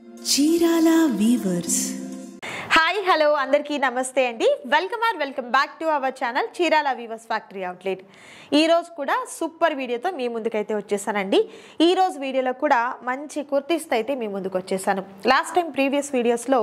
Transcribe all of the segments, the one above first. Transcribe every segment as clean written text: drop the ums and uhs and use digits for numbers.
Chirala weavers. Hi hello అందరికీ నమస్తే అండి. Welcome back to our channel Chirala weavers factory outlet. ఈరోజు కూడా సూపర్ వీడియోతో మీ ముందుకైతే వచ్చేసానండి. ఈరోజు వీడియోలో కూడా మంచి కుర్తీస్తో అయితే మీ ముందుకు వచ్చేసాను. లాస్ట్ టైం ప్రీవియస్ వీడియోస్లో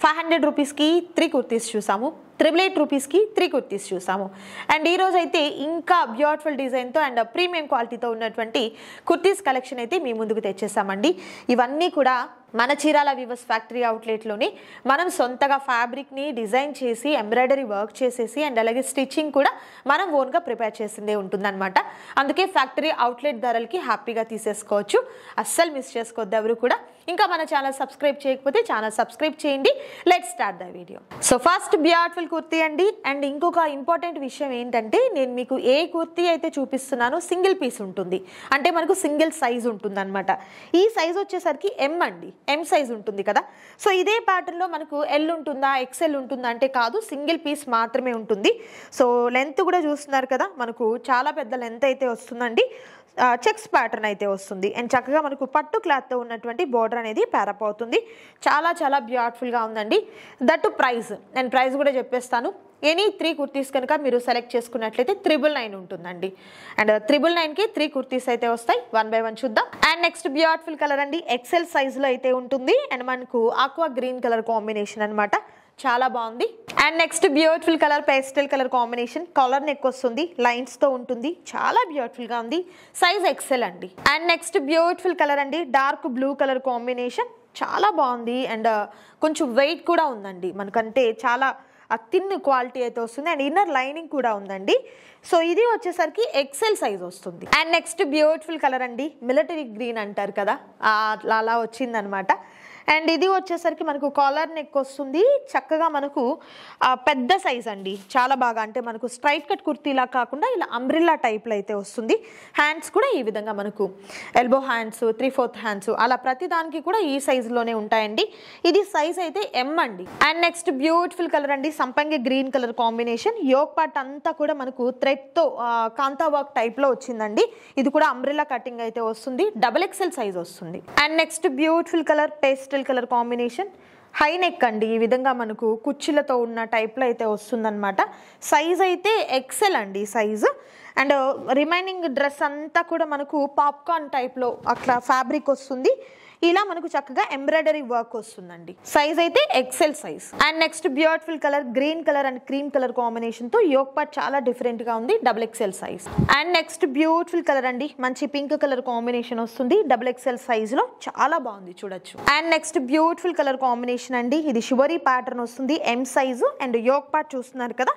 500 రూపీస్కి 3 కుర్తీస్ చూసాము, 888 రూపీస్కి 3 కుర్తీస్ చూసాము. అండ్ ఈరోజు అయితే ఇంకా బ్యూటిఫుల్ డిజైన్తో అండ్ ప్రీమియం క్వాలిటీతో ఉన్నటువంటి కుర్తీస్ కలెక్షన్ అయితే మీ ముందుకు తెచ్చేసామండి. ఇవన్నీ కూడా మన చీరాల వీవర్స్ ఫ్యాక్టరీ అవుట్లెట్లోనే మనం సొంతగా ఫ్యాబ్రిక్ని డిజైన్ చేసి ఎంబ్రాయిడరీ వర్క్ చేసేసి అండ్ అలాగే స్టిచ్చింగ్ కూడా మనం ఓన్గా ప్రిపేర్ చేసిందే ఉంటుందన్నమాట. అందుకే ఫ్యాక్టరీ అవుట్లెట్ ధరలకి హ్యాపీగా తీసేసుకోవచ్చు. అస్సలు మిస్ చేసుకోవద్దు ఎవరు కూడా. ఇంకా మన ఛానల్ సబ్స్క్రైబ్ చేయకపోతే ఛానల్ సబ్స్క్రైబ్ చేయండి. Let's start the video. So first beautiful kurti అండి. అండ్ ఇంకొక ఇంపార్టెంట్ విషయం ఏంటంటే, నేను మీకు ఏ కుర్తీ అయితే చూపిస్తున్నానో సింగిల్ పీస్ ఉంటుంది, అంటే మనకు సింగిల్ సైజ్ ఉంటుంది అనమాట. ఈ సైజ్ వచ్చేసరికి ఎం అండి, ఎం సైజ్ ఉంటుంది కదా. సో ఇదే ప్యాటర్న్లో మనకు ఎల్ ఉంటుందా ఎక్స్ఎల్ ఉంటుందా అంటే కాదు, సింగిల్ పీస్ మాత్రమే ఉంటుంది. సో లెంత్ కూడా చూస్తున్నారు కదా, మనకు చాలా పెద్ద లెంత్ అయితే వస్తుందండి. చెక్స్ ప్యాటర్న్ అయితే వస్తుంది. అండ్ చక్కగా మనకు పట్టు క్లాత్తో ఉన్నటువంటి బోర్డర్ అనేది ప్యారప్ అవుతుంది. చాలా చాలా బ్యూటిఫుల్గా ఉందండి. దట్ ప్రైస్, నేను ప్రైస్ కూడా చెప్పేస్తాను. ఎనీ 3 కుర్తీస్ కనుక మీరు సెలెక్ట్ చేసుకున్నట్లయితే 999 ఉంటుందండి. అండ్ 999కి 3 కుర్తీస్ అయితే వస్తాయి. 1 by 1 చూద్దాం. అండ్ నెక్స్ట్ బ్యూటిఫుల్ కలర్ అండి, ఎక్సెల్ సైజులో అయితే ఉంటుంది. అండ్ మనకు ఆక్వా గ్రీన్ కలర్ కాంబినేషన్ అనమాట, చాలా బాగుంది. And next beautiful colour pastel colour combination, collar neck వస్తుంది, లైన్స్ తో ఉంటుంది, చాలా బ్యూటిఫుల్ గా ఉంది. సైజ్ ఎక్సెల్ అండి. అండ్ నెక్స్ట్ బ్యూటిఫుల్ కలర్ అండి, డార్క్ బ్లూ కలర్ కాంబినేషన్, చాలా బాగుంది. అండ్ కొంచెం వెయిట్ కూడా ఉందండి, మనకంటే చాలా థిన్ క్వాలిటీ అయితే వస్తుంది. అండ్ ఇన్నర్ లైనింగ్ కూడా ఉందండి. సో ఇది వచ్చేసరికి ఎక్సెల్ సైజ్ వస్తుంది. అండ్ నెక్స్ట్ బ్యూటిఫుల్ కలర్ అండి, మిలిటరీ గ్రీన్ అంటారు కదా, అలా వచ్చిందనమాట. అండ్ ఇది వచ్చేసరికి మనకు కాలర్ నెక్ వస్తుంది, చక్కగా మనకు పెద్ద సైజ్ అండి, చాలా బాగా, అంటే మనకు స్ట్రైట్ కట్ కుర్తీలా కాకుండా ఇలా అంబ్రిల్లా టైప్లో అయితే వస్తుంది. హ్యాండ్స్ కూడా ఈ విధంగా మనకు ఎల్బో హ్యాండ్స్, 3/4 హ్యాండ్స్, అలా ప్రతి దానికి కూడా ఈ సైజులోనే ఉంటాయండి. ఇది సైజ్ అయితే ఎం అండి. అండ్ నెక్స్ట్ బ్యూటిఫుల్ కలర్ అండి, సంపంగి green colour combination, yoke part అంతా కూడా మనకు థ్రెడ్తో కాంతా వర్క్ టైప్లో వచ్చిందండి. ఇది కూడా అంబ్రిల్లా కటింగ్ అయితే వస్తుంది, XXL సైజ్ వస్తుంది. And next beautiful colour pastel colour combination, high neck అండి, ఈ విధంగా మనకు కుర్చీలతో ఉన్న టైప్లో అయితే వస్తుందన్నమాట. సైజ్ అయితే ఎక్సెల్ అండి సైజు. అండ్ రిమైనింగ్ డ్రెస్ అంతా కూడా మనకు పాప్కార్న్ టైప్లో అట్లా ఫ్యాబ్రిక్ వస్తుంది. ఇలా మనకు చక్కగా ఎంబ్రాయిడరీ వర్క్ వస్తుందండి. సైజ్ అయితే XL size. And next beautiful colour green colour and cream colour combination తో యోక్ పార్ట్ చాలా డిఫరెంట్ గా ఉంది, XXL size. And next beautiful colour అండి, మంచి పింక్ కలర్ కాంబినేషన్ వస్తుంది, XXL సైజ్ లో, చాలా బాగుంది చూడొచ్చు. And next beautiful colour combination అండి, ఇది షివరీ ప్యాటర్న్ వస్తుంది, M size. And yoke part చూస్తున్నారు కదా,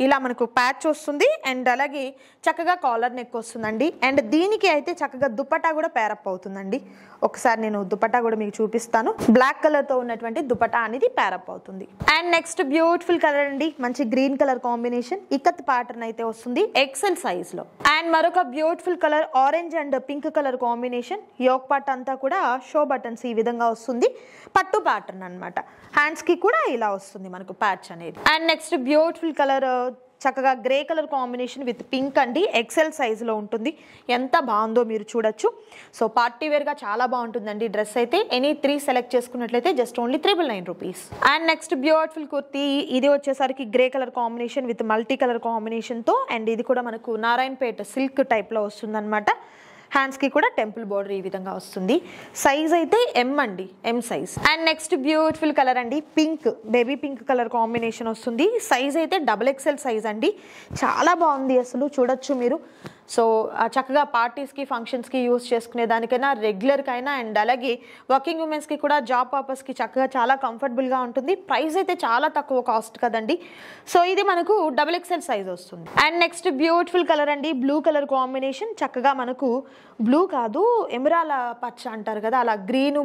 ఇలా మనకు ప్యాచ్ వస్తుంది. అండ్ అలాగే చక్కగా కాలర్ నెక్ వస్తుందండి. అండ్ దీనికి అయితే చక్కగా దుపట్టా కూడా పేరప్ అవుతుందండి. ఒకసారి నేను దుపట్టా కూడా మీకు చూపిస్తాను. బ్లాక్ కలర్ తో ఉన్నటువంటి దుపట్టా అనేది పేరప్ అవుతుంది. అండ్ నెక్స్ట్ బ్యూటిఫుల్ కలర్ అండి, మంచి green colour combination, ikat pattern అయితే వస్తుంది, ఎక్సెల్ సైజ్ లో. అండ్ మరొక beautiful colour orange and pink colour combination, yoke part అంతా కూడా షో బటన్స్ ఈ విధంగా వస్తుంది, పట్టు ప్యాటర్న్ అనమాట. హ్యాండ్స్ కి కూడా ఇలా వస్తుంది మనకు ప్యాచ్ అనేది. అండ్ నెక్స్ట్ బ్యూటిఫుల్ కలర్ చక్కగా grey colour combination with pink అండి, ఎక్సెల్ సైజులో ఉంటుంది. ఎంత బాగుందో మీరు చూడొచ్చు. సో పార్టీ వేర్గా చాలా బాగుంటుందండి డ్రెస్ అయితే. ఎనీ 3 సెలెక్ట్ చేసుకున్నట్లయితే just only 999 rupees. And next beautiful kurti, ఇది వచ్చేసరికి grey colour combination with multi colour కాంబినేషన్తో. అండ్ ఇది కూడా మనకు నారాయణపేట సిల్క్ టైప్లో వస్తుంది అనమాట. హ్యాండ్స్కి కూడా టెంపుల్ బోర్డర్ ఈ విధంగా వస్తుంది. సైజ్ అయితే ఎం అండి, M size. And next beautiful colour అండి, pink, baby pink colour combination వస్తుంది. సైజ్ అయితే XXL సైజ్ అండి, చాలా బాగుంది అసలు, చూడొచ్చు మీరు. సో చక్కగా పార్టీస్కి ఫంక్షన్స్కి యూస్ చేసుకునే దానికైనా, రెగ్యులర్కైనా, అండ్ అలాగే వర్కింగ్ ఉమెన్స్కి కూడా జాబ్ పర్పస్కి చక్కగా చాలా కంఫర్టబుల్గా ఉంటుంది. ప్రైస్ అయితే చాలా తక్కువ కాస్ట్ కదండి. సో ఇది మనకు XXL సైజ్ వస్తుంది. అండ్ నెక్స్ట్ బ్యూటిఫుల్ కలర్ అండి, బ్లూ కలర్ కాంబినేషన్, చక్కగా మనకు బ్లూ కాదు ఎమరాల పచ్చ అంటారు కదా, అలా గ్రీన్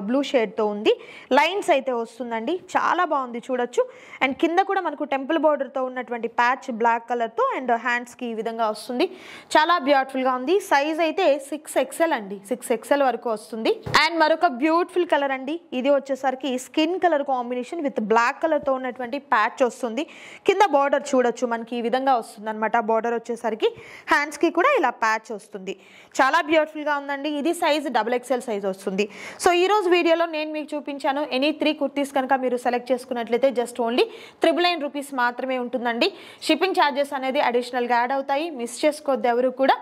బ్లూ షేడ్తో ఉంది. లైన్స్ అయితే వస్తుందండి, చాలా బాగుంది చూడొచ్చు. అండ్ కింద కూడా మనకు టెంపుల్ బోర్డర్తో ఉన్నటువంటి ప్యాచ్ బ్లాక్ కలర్తో, అండ్ హ్యాండ్స్కి ఈ విధంగా వస్తుంది. చాలా బ్యూటిఫుల్గా ఉంది. సైజ్ అయితే 6XL అండి, 6XL వరకు వస్తుంది. అండ్ మరొక బ్యూటిఫుల్ కలర్ అండి, ఇది వచ్చేసరికి skin colour combination with black కలర్తో ఉన్నటువంటి ప్యాచ్ వస్తుంది. కింద బార్డర్ చూడొచ్చు మనకి ఈ విధంగా వస్తుంది అనమాట. బార్డర్ వచ్చేసరికి హ్యాండ్స్కి కూడా ఇలా ప్యాచ్ వస్తుంది. చాలా బ్యూటిఫుల్గా ఉందండి. ఇది సైజ్ XXL సైజ్ వస్తుంది. సో ఈరోజు వీడియోలో నేను మీకు చూపించాను. ఎనీ 3 కుర్తీస్ కనుక మీరు సెలెక్ట్ చేసుకున్నట్లయితే జస్ట్ ఓన్లీ 999 రూపీస్ మాత్రమే ఉంటుందండి. షిప్పింగ్ ఛార్జెస్ అనేది అడిషనల్గా యాడ్ అవుతాయి, మిస్ చేసుకోవద్దు ఎవరు కూడా.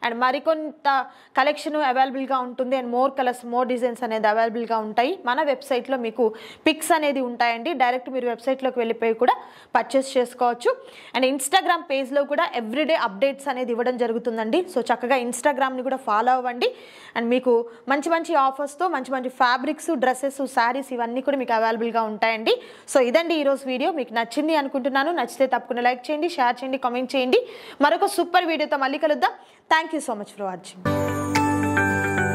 అండ్ మరికొంత కలెక్షన్ అవైలబుల్గా ఉంటుంది. And more colours, more designs అనేది అవైలబుల్గా ఉంటాయి. మన వెబ్సైట్లో మీకు పిక్స్ అనేది ఉంటాయండి. డైరెక్ట్ మీరు వెబ్సైట్లోకి వెళ్ళిపోయి కూడా పర్చేస్ చేసుకోవచ్చు. అండ్ ఇన్స్టాగ్రామ్ పేజ్లో కూడా ఎవ్రీడే అప్డేట్స్ అనేది ఇవ్వడం జరుగుతుందండి. సో చక్కగా ఇన్స్టాగ్రామ్ని కూడా ఫాలో అవ్వండి. అండ్ మీకు మంచి మంచి ఆఫర్స్తో మంచి మంచి ఫ్యాబ్రిక్స్, డ్రెస్సెస్, శారీస్ ఇవన్నీ కూడా మీకు అవైలబుల్గా ఉంటాయండి. సో ఇదండి ఈరోజు వీడియో. మీకు నచ్చింది అనుకుంటున్నాను. నచ్చితే తప్పకుండా లైక్ చేయండి, షేర్ చేయండి, కామెంట్ చేయండి. మరొక సూపర్ వీడియోతో మళ్ళీ కలుద్దాం. Thank you so much for watching.